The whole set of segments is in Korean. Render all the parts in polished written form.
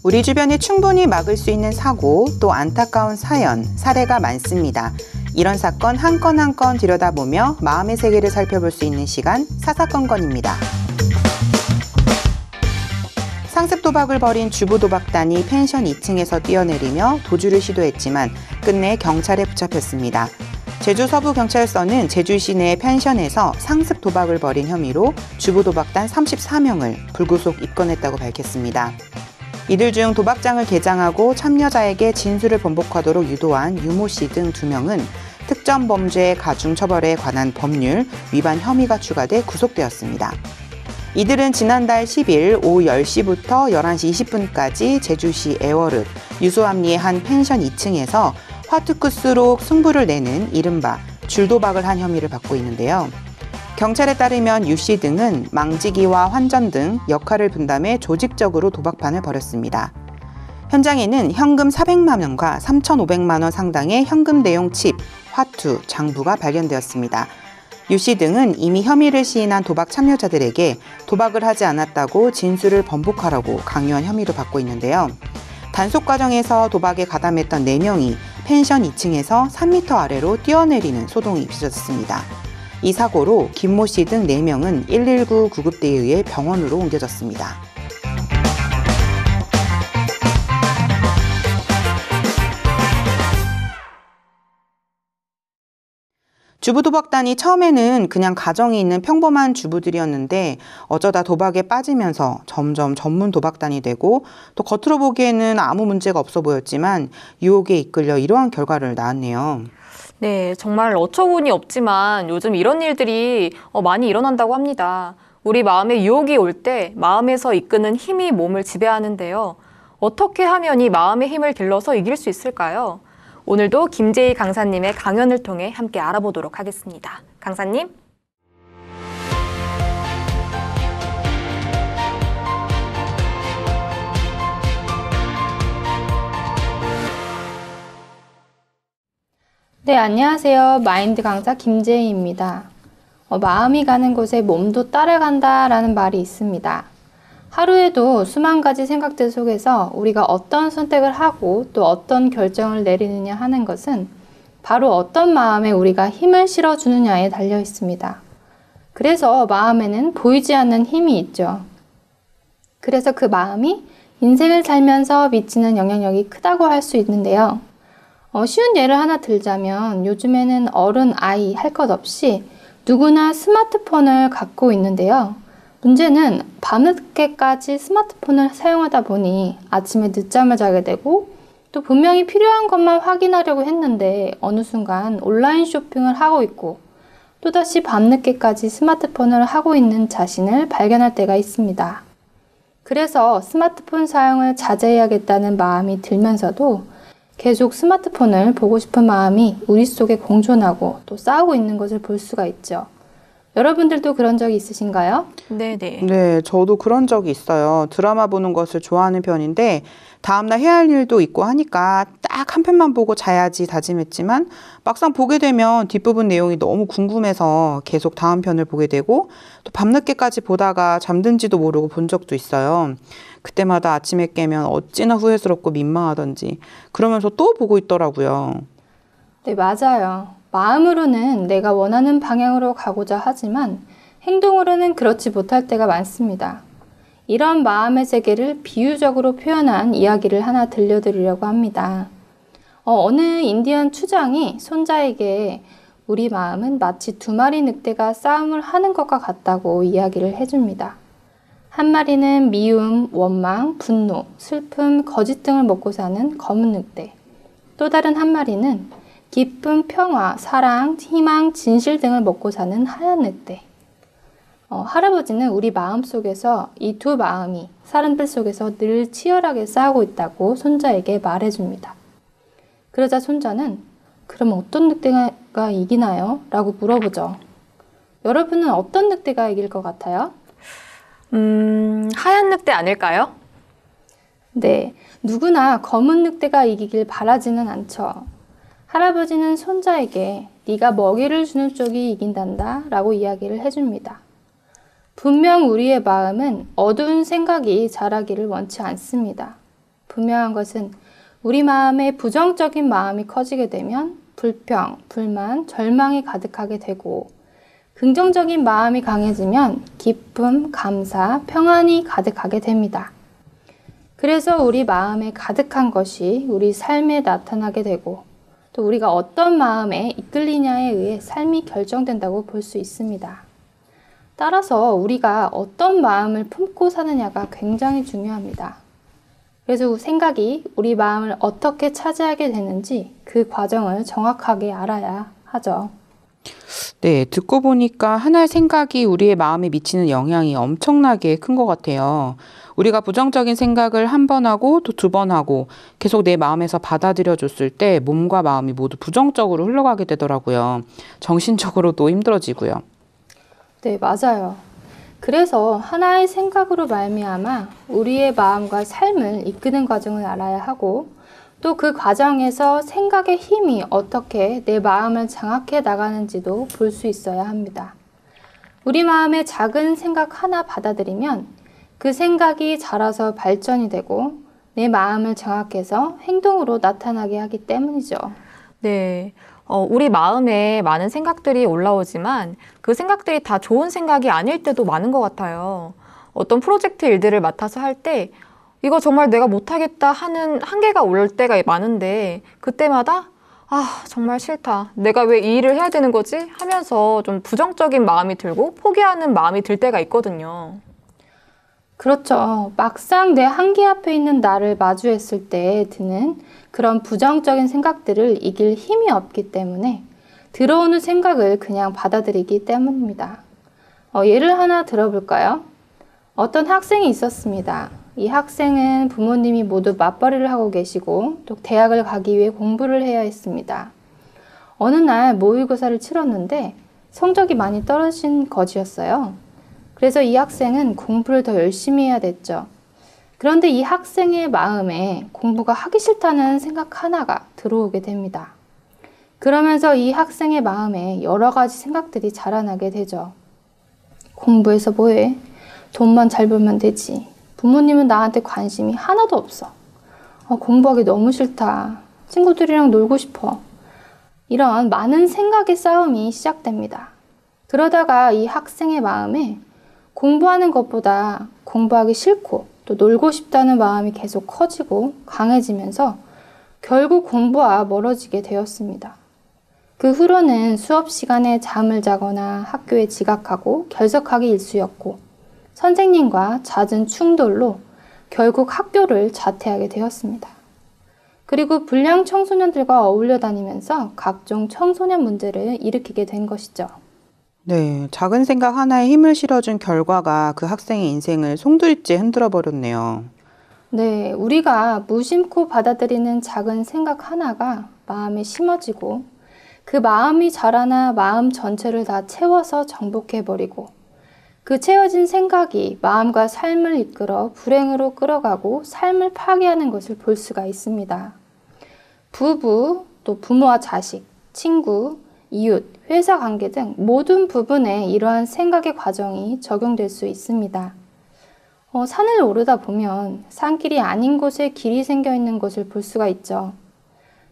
우리 주변에 충분히 막을 수 있는 사고, 또 안타까운 사연, 사례가 많습니다. 이런 사건 한 건 한 건 들여다보며 마음의 세계를 살펴볼 수 있는 시간, 사사건건입니다. 상습 도박을 벌인 주부 도박단이 펜션 2층에서 뛰어내리며 도주를 시도했지만 끝내 경찰에 붙잡혔습니다. 제주 서부경찰서는 제주 시내 펜션에서 상습 도박을 벌인 혐의로 주부 도박단 34명을 불구속 입건했다고 밝혔습니다. 이들 중 도박장을 개장하고 참여자에게 진술을 번복하도록 유도한 유모 씨 등 2명은 특정 범죄 가중 처벌에 관한 법률 위반 혐의가 추가돼 구속되었습니다. 이들은 지난달 10일 오후 10시부터 11시 20분까지 제주시 애월읍 유수암리의 한 펜션 2층에서 화투쿠스로 승부를 내는 이른바 줄도박을 한 혐의를 받고 있는데요. 경찰에 따르면 유 씨 등은 망지기와 환전 등 역할을 분담해 조직적으로 도박판을 벌였습니다. 현장에는 현금 400만 원과 3,500만 원 상당의 현금 대용 칩, 화투, 장부가 발견되었습니다. 유 씨 등은 이미 혐의를 시인한 도박 참여자들에게 도박을 하지 않았다고 진술을 번복하라고 강요한 혐의를 받고 있는데요. 단속 과정에서 도박에 가담했던 4명이 펜션 2층에서 3m 아래로 뛰어내리는 소동이 빚어졌습니다. 이 사고로 김모 씨 등 4명은 119 구급대에 의해 병원으로 옮겨졌습니다. 주부도박단이 처음에는 그냥 가정이 있는 평범한 주부들이었는데 어쩌다 도박에 빠지면서 점점 전문 도박단이 되고 또 겉으로 보기에는 아무 문제가 없어 보였지만 유혹에 이끌려 이러한 결과를 낳았네요. 네, 정말 어처구니 없지만 요즘 이런 일들이 많이 일어난다고 합니다. 우리 마음에 유혹이 올 때 마음에서 이끄는 힘이 몸을 지배하는데요. 어떻게 하면 이 마음의 힘을 길러서 이길 수 있을까요? 오늘도 김재희 강사님의 강연을 통해 함께 알아보도록 하겠습니다. 강사님. 네, 안녕하세요. 마인드 강사 김재희입니다. 마음이 가는 곳에 몸도 따라간다라는 말이 있습니다. 하루에도 수만 가지 생각들 속에서 우리가 어떤 선택을 하고 또 어떤 결정을 내리느냐 하는 것은 바로 어떤 마음에 우리가 힘을 실어주느냐에 달려 있습니다. 그래서 마음에는 보이지 않는 힘이 있죠. 그래서 그 마음이 인생을 살면서 미치는 영향력이 크다고 할 수 있는데요. 쉬운 예를 하나 들자면 요즘에는 어른, 아이 할 것 없이 누구나 스마트폰을 갖고 있는데요. 문제는 밤늦게까지 스마트폰을 사용하다 보니 아침에 늦잠을 자게 되고 또 분명히 필요한 것만 확인하려고 했는데 어느 순간 온라인 쇼핑을 하고 있고 또다시 밤늦게까지 스마트폰을 하고 있는 자신을 발견할 때가 있습니다. 그래서 스마트폰 사용을 자제해야겠다는 마음이 들면서도 계속 스마트폰을 보고 싶은 마음이 우리 속에 공존하고 또 싸우고 있는 것을 볼 수가 있죠. 여러분들도 그런 적이 있으신가요? 네네. 네, 저도 그런 적이 있어요. 드라마 보는 것을 좋아하는 편인데 다음날 해야 할 일도 있고 하니까 딱 한 편만 보고 자야지 다짐했지만 막상 보게 되면 뒷부분 내용이 너무 궁금해서 계속 다음 편을 보게 되고 또 밤늦게까지 보다가 잠든지도 모르고 본 적도 있어요. 그때마다 아침에 깨면 어찌나 후회스럽고 민망하던지 그러면서 또 보고 있더라고요. 네, 맞아요. 마음으로는 내가 원하는 방향으로 가고자 하지만 행동으로는 그렇지 못할 때가 많습니다. 이런 마음의 세계를 비유적으로 표현한 이야기를 하나 들려드리려고 합니다. 어느 인디언 추장이 손자에게 우리 마음은 마치 2마리 늑대가 싸움을 하는 것과 같다고 이야기를 해줍니다. 한 마리는 미움, 원망, 분노, 슬픔, 거짓 등을 먹고 사는 검은 늑대. 또 다른 한 마리는 기쁨, 평화, 사랑, 희망, 진실 등을 먹고 사는 하얀 늑대. 할아버지는 우리 마음 속에서 이 2 마음이 사람들 속에서 늘 치열하게 싸우고 있다고 손자에게 말해줍니다. 그러자 손자는 그럼 어떤 늑대가 이기나요? 라고 물어보죠. 여러분은 어떤 늑대가 이길 것 같아요? 하얀 늑대 아닐까요? 네, 누구나 검은 늑대가 이기길 바라지는 않죠. 할아버지는 손자에게 네가 먹이를 주는 쪽이 이긴단다 라고 이야기를 해줍니다. 분명 우리의 마음은 어두운 생각이 자라기를 원치 않습니다. 분명한 것은 우리 마음에 부정적인 마음이 커지게 되면 불평, 불만, 절망이 가득하게 되고 긍정적인 마음이 강해지면 기쁨, 감사, 평안이 가득하게 됩니다. 그래서 우리 마음에 가득한 것이 우리 삶에 나타나게 되고 또 우리가 어떤 마음에 이끌리냐에 의해 삶이 결정된다고 볼 수 있습니다. 따라서 우리가 어떤 마음을 품고 사느냐가 굉장히 중요합니다. 그래서 생각이 우리 마음을 어떻게 차지하게 되는지 그 과정을 정확하게 알아야 하죠. 네, 듣고 보니까 하나의 생각이 우리의 마음에 미치는 영향이 엄청나게 큰 것 같아요. 우리가 부정적인 생각을 한 번 하고 또 두 번 하고 계속 내 마음에서 받아들여 줬을 때 몸과 마음이 모두 부정적으로 흘러가게 되더라고요. 정신적으로도 힘들어지고요. 네, 맞아요. 그래서 하나의 생각으로 말미암아 우리의 마음과 삶을 이끄는 과정을 알아야 하고 또 그 과정에서 생각의 힘이 어떻게 내 마음을 장악해 나가는지도 볼 수 있어야 합니다. 우리 마음에 작은 생각 하나 받아들이면 그 생각이 자라서 발전이 되고 내 마음을 장악해서 행동으로 나타나게 하기 때문이죠. 네. 우리 마음에 많은 생각들이 올라오지만 그 생각들이 다 좋은 생각이 아닐 때도 많은 것 같아요. 어떤 프로젝트 일들을 맡아서 할 때 이거 정말 내가 못하겠다 하는 한계가 올 때가 많은데 그때마다 정말 싫다. 내가 왜 이 일을 해야 되는 거지? 하면서 좀 부정적인 마음이 들고 포기하는 마음이 들 때가 있거든요. 그렇죠. 막상 내 한계 앞에 있는 나를 마주했을 때 드는 그런 부정적인 생각들을 이길 힘이 없기 때문에 들어오는 생각을 그냥 받아들이기 때문입니다. 예를 하나 들어볼까요? 어떤 학생이 있었습니다. 이 학생은 부모님이 모두 맞벌이를 하고 계시고 또 대학을 가기 위해 공부를 해야 했습니다. 어느 날 모의고사를 치렀는데 성적이 많이 떨어진 것이었어요. 그래서 이 학생은 공부를 더 열심히 해야 됐죠. 그런데 이 학생의 마음에 공부가 하기 싫다는 생각 하나가 들어오게 됩니다. 그러면서 이 학생의 마음에 여러 가지 생각들이 자라나게 되죠. 공부해서 뭐해? 돈만 잘 벌면 되지. 부모님은 나한테 관심이 하나도 없어. 공부하기 너무 싫다. 친구들이랑 놀고 싶어. 이런 많은 생각의 싸움이 시작됩니다. 그러다가 이 학생의 마음에 공부하는 것보다 공부하기 싫고 또 놀고 싶다는 마음이 계속 커지고 강해지면서 결국 공부와 멀어지게 되었습니다. 그 후로는 수업 시간에 잠을 자거나 학교에 지각하고 결석하기 일쑤였고 선생님과 잦은 충돌로 결국 학교를 자퇴하게 되었습니다. 그리고 불량 청소년들과 어울려 다니면서 각종 청소년 문제를 일으키게 된 것이죠. 네, 작은 생각 하나에 힘을 실어준 결과가 그 학생의 인생을 송두리째 흔들어 버렸네요. 네, 우리가 무심코 받아들이는 작은 생각 하나가 마음에 심어지고 그 마음이 자라나 마음 전체를 다 채워서 정복해버리고 그 채워진 생각이 마음과 삶을 이끌어 불행으로 끌어가고 삶을 파괴하는 것을 볼 수가 있습니다. 부부, 또 부모와 자식, 친구, 이웃, 회사 관계 등 모든 부분에 이러한 생각의 과정이 적용될 수 있습니다. 산을 오르다 보면 산길이 아닌 곳에 길이 생겨 있는 것을 볼 수가 있죠.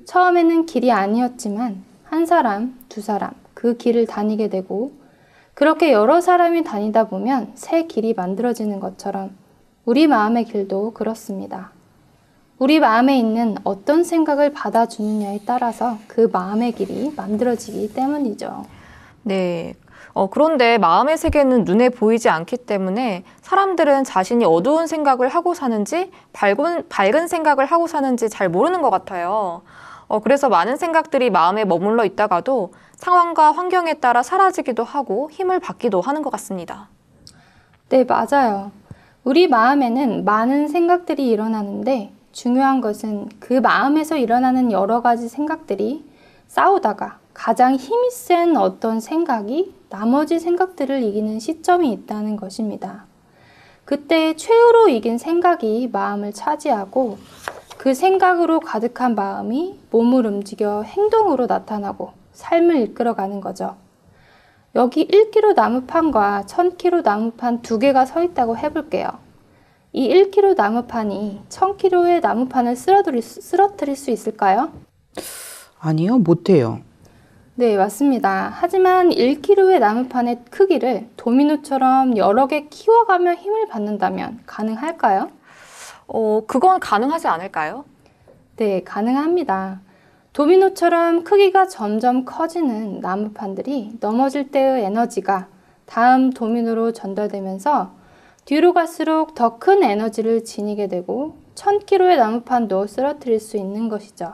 처음에는 길이 아니었지만 한 사람, 두 사람 그 길을 다니게 되고 그렇게 여러 사람이 다니다 보면 새 길이 만들어지는 것처럼 우리 마음의 길도 그렇습니다. 우리 마음에 있는 어떤 생각을 받아주느냐에 따라서 그 마음의 길이 만들어지기 때문이죠. 네. 그런데 마음의 세계는 눈에 보이지 않기 때문에 사람들은 자신이 어두운 생각을 하고 사는지 밝은 생각을 하고 사는지 잘 모르는 것 같아요. 그래서 많은 생각들이 마음에 머물러 있다가도 상황과 환경에 따라 사라지기도 하고 힘을 받기도 하는 것 같습니다. 네, 맞아요. 우리 마음에는 많은 생각들이 일어나는데 중요한 것은 그 마음에서 일어나는 여러 가지 생각들이 싸우다가 가장 힘이 센 어떤 생각이 나머지 생각들을 이기는 시점이 있다는 것입니다. 그때 최후로 이긴 생각이 마음을 차지하고 그 생각으로 가득한 마음이 몸을 움직여 행동으로 나타나고 삶을 이끌어가는 거죠. 여기 1kg 나무판과 1000kg 나무판 두 개가 서 있다고 해볼게요. 이 1kg 나무판이 1000kg의 나무판을 쓰러뜨릴 수 있을까요? 아니요, 못해요. 네, 맞습니다. 하지만 1kg의 나무판의 크기를 도미노처럼 여러 개 키워가며 힘을 받는다면 가능할까요? 그건 가능하지 않을까요? 네, 가능합니다. 도미노처럼 크기가 점점 커지는 나무판들이 넘어질 때의 에너지가 다음 도미노로 전달되면서 뒤로 갈수록 더 큰 에너지를 지니게 되고 1000kg의 나무판도 쓰러뜨릴 수 있는 것이죠.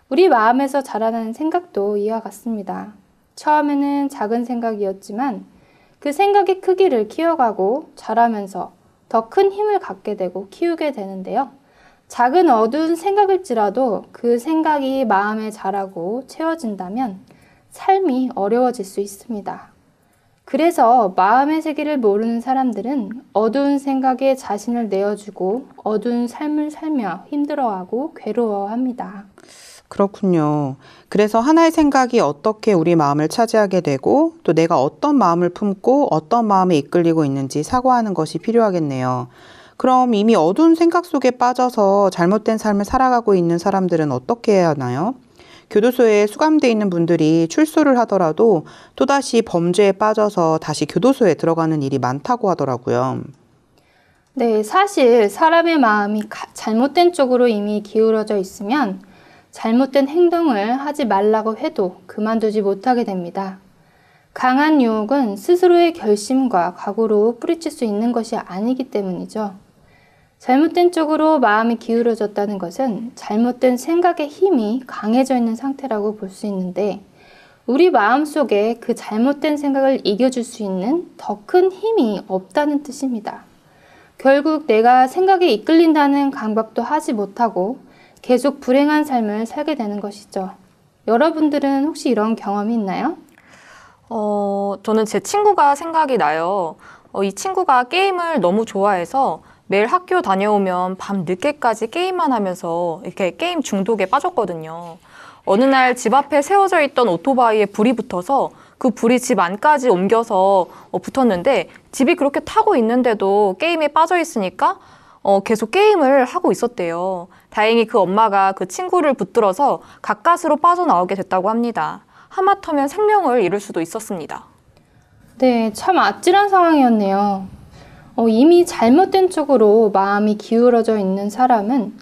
우리 마음에서 자라나는 생각도 이와 같습니다. 처음에는 작은 생각이었지만 그 생각의 크기를 키워가고 자라면서 더 큰 힘을 갖게 되고 키우게 되는데요. 작은 어두운 생각일지라도 그 생각이 마음에 자라고 채워진다면 삶이 어려워질 수 있습니다. 그래서 마음의 세계를 모르는 사람들은 어두운 생각에 자신을 내어주고 어두운 삶을 살며 힘들어하고 괴로워합니다. 그렇군요. 그래서 하나의 생각이 어떻게 우리 마음을 차지하게 되고 또 내가 어떤 마음을 품고 어떤 마음에 이끌리고 있는지 사고하는 것이 필요하겠네요. 그럼 이미 어두운 생각 속에 빠져서 잘못된 삶을 살아가고 있는 사람들은 어떻게 해야 하나요? 교도소에 수감돼 있는 분들이 출소를 하더라도 또다시 범죄에 빠져서 다시 교도소에 들어가는 일이 많다고 하더라고요. 네, 사실 사람의 마음이 잘못된 쪽으로 이미 기울어져 있으면 잘못된 행동을 하지 말라고 해도 그만두지 못하게 됩니다. 강한 유혹은 스스로의 결심과 각오로 뿌리칠 수 있는 것이 아니기 때문이죠. 잘못된 쪽으로 마음이 기울어졌다는 것은 잘못된 생각의 힘이 강해져 있는 상태라고 볼 수 있는데 우리 마음속에 그 잘못된 생각을 이겨줄 수 있는 더 큰 힘이 없다는 뜻입니다. 결국 내가 생각에 이끌린다는 강박도 하지 못하고 계속 불행한 삶을 살게 되는 것이죠. 여러분들은 혹시 이런 경험이 있나요? 저는 제 친구가 생각이 나요. 이 친구가 게임을 너무 좋아해서 매일 학교 다녀오면 밤 늦게까지 게임만 하면서 이렇게 게임 중독에 빠졌거든요. 어느 날 집 앞에 세워져 있던 오토바이에 불이 붙어서 그 불이 집 안까지 옮겨서 붙었는데 집이 그렇게 타고 있는데도 게임에 빠져 있으니까 계속 게임을 하고 있었대요. 다행히 그 엄마가 그 친구를 붙들어서 가까스로 빠져나오게 됐다고 합니다. 하마터면 생명을 잃을 수도 있었습니다. 네, 참 아찔한 상황이었네요. 이미 잘못된 쪽으로 마음이 기울어져 있는 사람은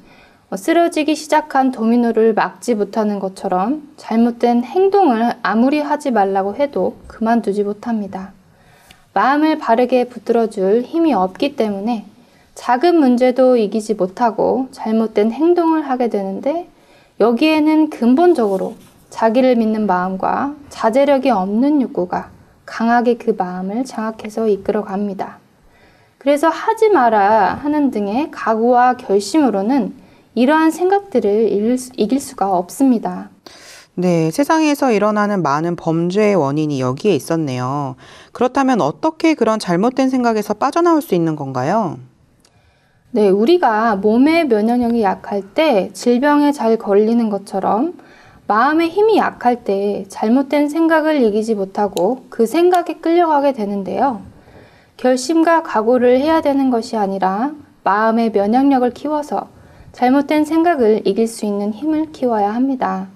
쓰러지기 시작한 도미노를 막지 못하는 것처럼 잘못된 행동을 아무리 하지 말라고 해도 그만두지 못합니다. 마음을 바르게 붙들어줄 힘이 없기 때문에 작은 문제도 이기지 못하고 잘못된 행동을 하게 되는데 여기에는 근본적으로 자기를 믿는 마음과 자제력이 없는 욕구가 강하게 그 마음을 장악해서 이끌어 갑니다. 그래서 하지 마라 하는 등의 각오와 결심으로는 이러한 생각들을 이길 수가 없습니다. 네, 세상에서 일어나는 많은 범죄의 원인이 여기에 있었네요. 그렇다면 어떻게 그런 잘못된 생각에서 빠져나올 수 있는 건가요? 네, 우리가 몸의 면역력이 약할 때 질병에 잘 걸리는 것처럼 마음의 힘이 약할 때 잘못된 생각을 이기지 못하고 그 생각에 끌려가게 되는데요. 결심과 각오를 해야 되는 것이 아니라 마음의 면역력을 키워서 잘못된 생각을 이길 수 있는 힘을 키워야 합니다.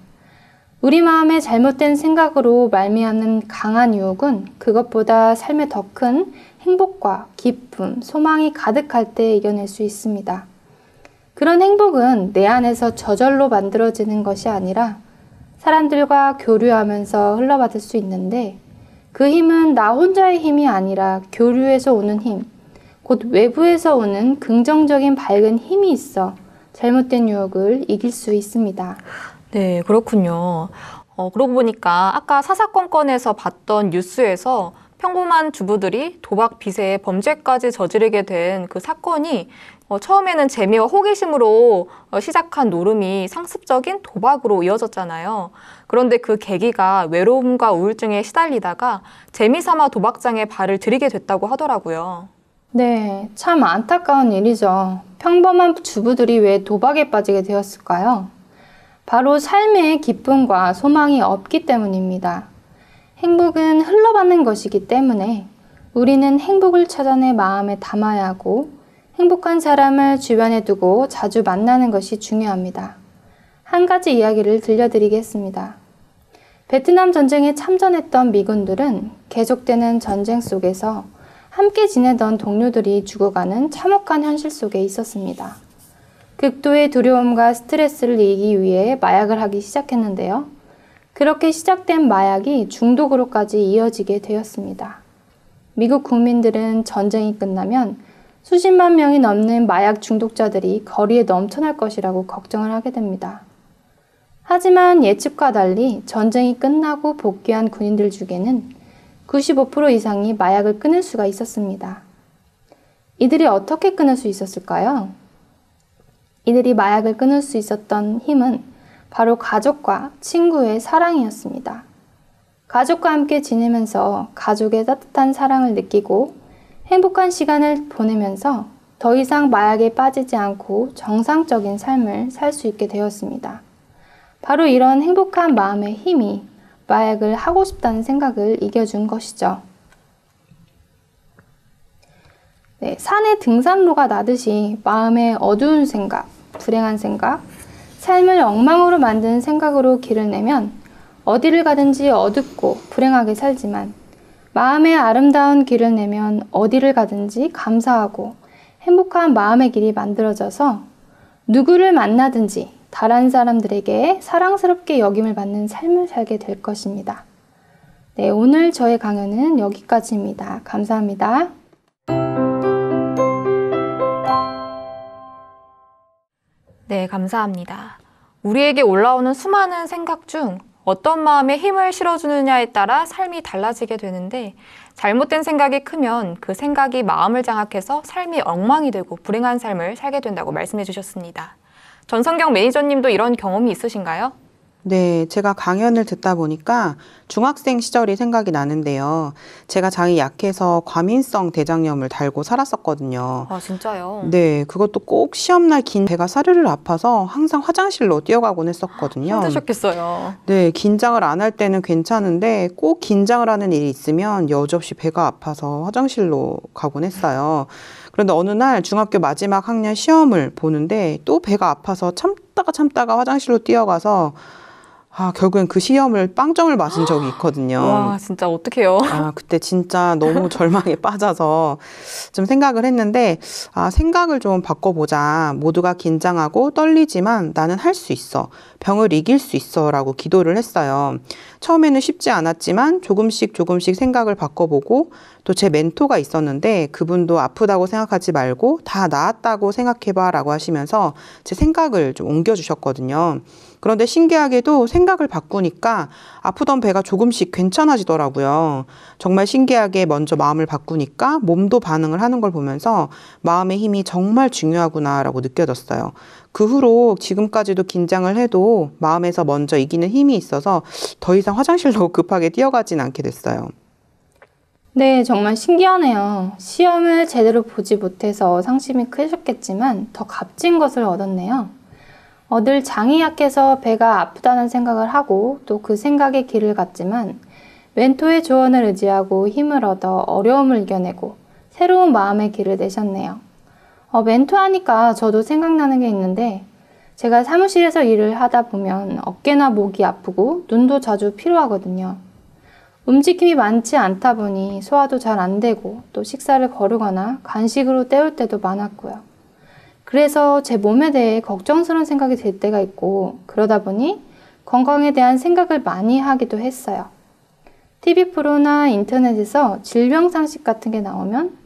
우리 마음의 잘못된 생각으로 말미암는 강한 유혹은 그것보다 삶에 더 큰 행복과 기쁨, 소망이 가득할 때 이겨낼 수 있습니다. 그런 행복은 내 안에서 저절로 만들어지는 것이 아니라 사람들과 교류하면서 흘러받을 수 있는데 그 힘은 나 혼자의 힘이 아니라 교류에서 오는 힘, 곧 외부에서 오는 긍정적인 밝은 힘이 있어 잘못된 유혹을 이길 수 있습니다. 네, 그렇군요. 그러고 보니까 아까 사사건건에서 봤던 뉴스에서 평범한 주부들이 도박 빚에 범죄까지 저지르게 된 그 사건이 처음에는 재미와 호기심으로 시작한 노름이 상습적인 도박으로 이어졌잖아요. 그런데 그 계기가 외로움과 우울증에 시달리다가 재미삼아 도박장에 발을 들이게 됐다고 하더라고요. 네, 참 안타까운 일이죠. 평범한 주부들이 왜 도박에 빠지게 되었을까요? 바로 삶의 기쁨과 소망이 없기 때문입니다. 행복은 흘러받는 것이기 때문에 우리는 행복을 찾아내 마음에 담아야 하고 행복한 사람을 주변에 두고 자주 만나는 것이 중요합니다. 한 가지 이야기를 들려드리겠습니다. 베트남 전쟁에 참전했던 미군들은 계속되는 전쟁 속에서 함께 지내던 동료들이 죽어가는 참혹한 현실 속에 있었습니다. 극도의 두려움과 스트레스를 이기기 위해 마약을 하기 시작했는데요. 그렇게 시작된 마약이 중독으로까지 이어지게 되었습니다. 미국 국민들은 전쟁이 끝나면 수십만 명이 넘는 마약 중독자들이 거리에 넘쳐날 것이라고 걱정을 하게 됩니다. 하지만 예측과 달리 전쟁이 끝나고 복귀한 군인들 중에는 95% 이상이 마약을 끊을 수가 있었습니다. 이들이 어떻게 끊을 수 있었을까요? 이들이 마약을 끊을 수 있었던 힘은 바로 가족과 친구의 사랑이었습니다. 가족과 함께 지내면서 가족의 따뜻한 사랑을 느끼고 행복한 시간을 보내면서 더 이상 마약에 빠지지 않고 정상적인 삶을 살 수 있게 되었습니다. 바로 이런 행복한 마음의 힘이 마약을 하고 싶다는 생각을 이겨준 것이죠. 네, 산에 등산로가 나듯이 마음의 어두운 생각, 불행한 생각, 삶을 엉망으로 만드는 생각으로 길을 내면 어디를 가든지 어둡고 불행하게 살지만 마음의 아름다운 길을 내면 어디를 가든지 감사하고 행복한 마음의 길이 만들어져서 누구를 만나든지 다른 사람들에게 사랑스럽게 여김을 받는 삶을 살게 될 것입니다. 네, 오늘 저의 강연은 여기까지입니다. 감사합니다. 네, 감사합니다. 우리에게 올라오는 수많은 생각 중 어떤 마음에 힘을 실어주느냐에 따라 삶이 달라지게 되는데 잘못된 생각이 크면 그 생각이 마음을 장악해서 삶이 엉망이 되고 불행한 삶을 살게 된다고 말씀해 주셨습니다. 전성경 매니저님도 이런 경험이 있으신가요? 네, 제가 강연을 듣다 보니까 중학생 시절이 생각이 나는데요. 제가 장이 약해서 과민성 대장염을 달고 살았었거든요. 아, 진짜요? 네, 그것도 꼭 시험날 긴 배가 사르르 아파서 항상 화장실로 뛰어가곤 했었거든요. 힘드셨겠어요. 네, 긴장을 안 할 때는 괜찮은데 꼭 긴장을 하는 일이 있으면 여지없이 배가 아파서 화장실로 가곤 했어요. 그런데 어느 날 중학교 마지막 학년 시험을 보는데 또 배가 아파서 참다가 화장실로 뛰어가서 결국엔 그 시험을 빵점을 맞은 적이 있거든요. 와, 진짜 어떡해요? 그때 진짜 너무 절망에 빠져서 좀 생각을 했는데, 생각을 좀 바꿔보자. 모두가 긴장하고 떨리지만 나는 할 수 있어. 병을 이길 수 있어. 라고 기도를 했어요. 처음에는 쉽지 않았지만 조금씩 생각을 바꿔보고 또 제 멘토가 있었는데 그분도 아프다고 생각하지 말고 다 나았다고 생각해봐 라고 하시면서 제 생각을 좀 옮겨주셨거든요. 그런데 신기하게도 생각을 바꾸니까 아프던 배가 조금씩 괜찮아지더라고요. 정말 신기하게 먼저 마음을 바꾸니까 몸도 반응을 하는 걸 보면서 마음의 힘이 정말 중요하구나라고 느껴졌어요. 그 후로 지금까지도 긴장을 해도 마음에서 먼저 이기는 힘이 있어서 더 이상 화장실로 급하게 뛰어가진 않게 됐어요. 네, 정말 신기하네요. 시험을 제대로 보지 못해서 상심이 크셨겠지만 더 값진 것을 얻었네요. 늘 장이 약해서 배가 아프다는 생각을 하고 또 그 생각에 길을 갔지만 멘토의 조언을 의지하고 힘을 얻어 어려움을 이겨내고 새로운 마음의 길을 내셨네요. 멘토 하니까 저도 생각나는 게 있는데 제가 사무실에서 일을 하다 보면 어깨나 목이 아프고 눈도 자주 피로하거든요. 움직임이 많지 않다 보니 소화도 잘 안 되고 또 식사를 거르거나 간식으로 때울 때도 많았고요. 그래서 제 몸에 대해 걱정스러운 생각이 들 때가 있고 그러다 보니 건강에 대한 생각을 많이 하기도 했어요. TV 프로나 인터넷에서 질병 상식 같은 게 나오면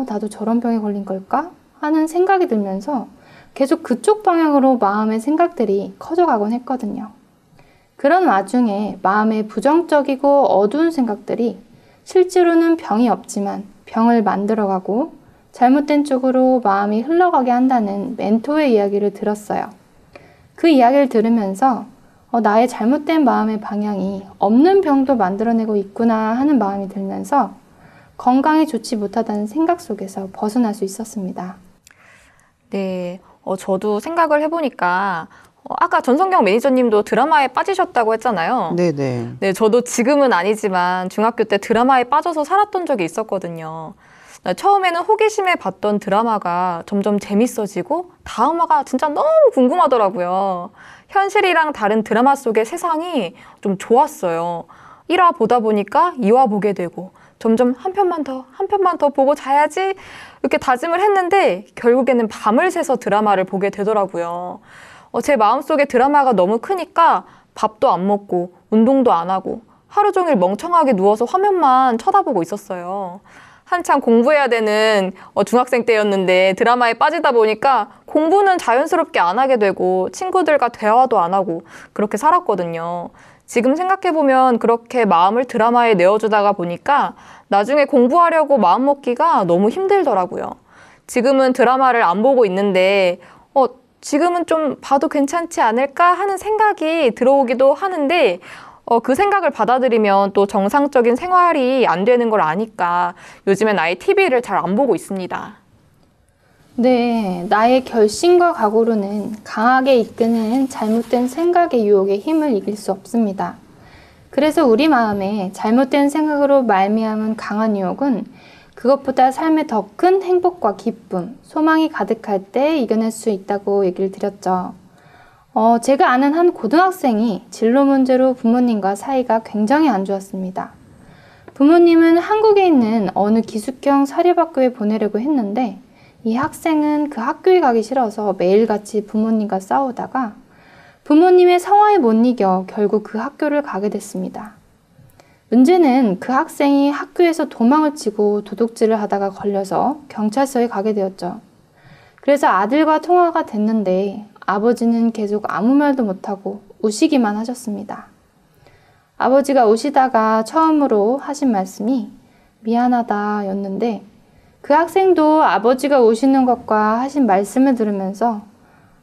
나도 저런 병에 걸린 걸까? 하는 생각이 들면서 계속 그쪽 방향으로 마음의 생각들이 커져가곤 했거든요. 그런 와중에 마음의 부정적이고 어두운 생각들이 실제로는 병이 없지만 병을 만들어가고 잘못된 쪽으로 마음이 흘러가게 한다는 멘토의 이야기를 들었어요. 그 이야기를 들으면서 나의 잘못된 마음의 방향이 없는 병도 만들어내고 있구나 하는 마음이 들면서 건강에 좋지 못하다는 생각 속에서 벗어날 수 있었습니다. 네, 저도 생각을 해보니까 아까 전성경 매니저님도 드라마에 빠지셨다고 했잖아요. 네네. 네, 저도 지금은 아니지만 중학교 때 드라마에 빠져서 살았던 적이 있었거든요. 나 처음에는 호기심에 봤던 드라마가 점점 재밌어지고 다음 화가 진짜 너무 궁금하더라고요. 현실이랑 다른 드라마 속의 세상이 좀 좋았어요. 1화 보다 보니까 2화 보게 되고 점점 한 편만 더 보고 자야지 이렇게 다짐을 했는데 결국에는 밤을 새서 드라마를 보게 되더라고요. 제 마음속에 드라마가 너무 크니까 밥도 안 먹고 운동도 안 하고 하루 종일 멍청하게 누워서 화면만 쳐다보고 있었어요. 한창 공부해야 되는 중학생 때였는데 드라마에 빠지다 보니까 공부는 자연스럽게 안 하게 되고 친구들과 대화도 안 하고 그렇게 살았거든요. 지금 생각해보면 그렇게 마음을 드라마에 내어주다가 보니까 나중에 공부하려고 마음먹기가 너무 힘들더라고요. 지금은 드라마를 안 보고 있는데 지금은 좀 봐도 괜찮지 않을까 하는 생각이 들어오기도 하는데 그 생각을 받아들이면 또 정상적인 생활이 안 되는 걸 아니까 요즘엔 아예 TV를 잘 안 보고 있습니다. 네, 나의 결심과 각오로는 강하게 이끄는 잘못된 생각의 유혹에 힘을 이길 수 없습니다. 그래서 우리 마음에 잘못된 생각으로 말미암은 강한 유혹은 그것보다 삶에 더 큰 행복과 기쁨, 소망이 가득할 때 이겨낼 수 있다고 얘기를 드렸죠. 제가 아는 한 고등학생이 진로 문제로 부모님과 사이가 굉장히 안 좋았습니다. 부모님은 한국에 있는 어느 기숙형 사립학교에 보내려고 했는데 이 학생은 그 학교에 가기 싫어서 매일같이 부모님과 싸우다가 부모님의 성화에 못 이겨 결국 그 학교를 가게 됐습니다. 문제는 그 학생이 학교에서 도망을 치고 도둑질을 하다가 걸려서 경찰서에 가게 되었죠. 그래서 아들과 통화가 됐는데 아버지는 계속 아무 말도 못하고 우시기만 하셨습니다. 아버지가 우시다가 처음으로 하신 말씀이 미안하다 였는데 그 학생도 아버지가 우시는 것과 하신 말씀을 들으면서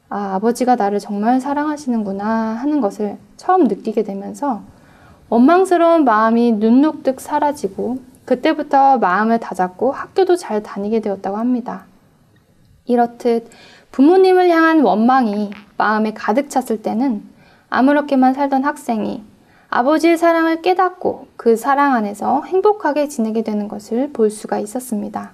아버지가 나를 정말 사랑하시는구나 하는 것을 처음 느끼게 되면서 원망스러운 마음이 눈녹듯 사라지고 그때부터 마음을 다잡고 학교도 잘 다니게 되었다고 합니다. 이렇듯 부모님을 향한 원망이 마음에 가득 찼을 때는 아무렇게만 살던 학생이 아버지의 사랑을 깨닫고 그 사랑 안에서 행복하게 지내게 되는 것을 볼 수가 있었습니다.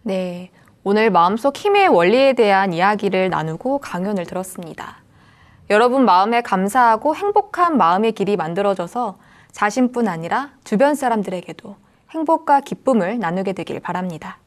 네, 오늘 마음속 힘의 원리에 대한 이야기를 나누고 강연을 들었습니다. 여러분 마음에 감사하고 행복한 마음의 길이 만들어져서 자신뿐 아니라 주변 사람들에게도 행복과 기쁨을 나누게 되길 바랍니다.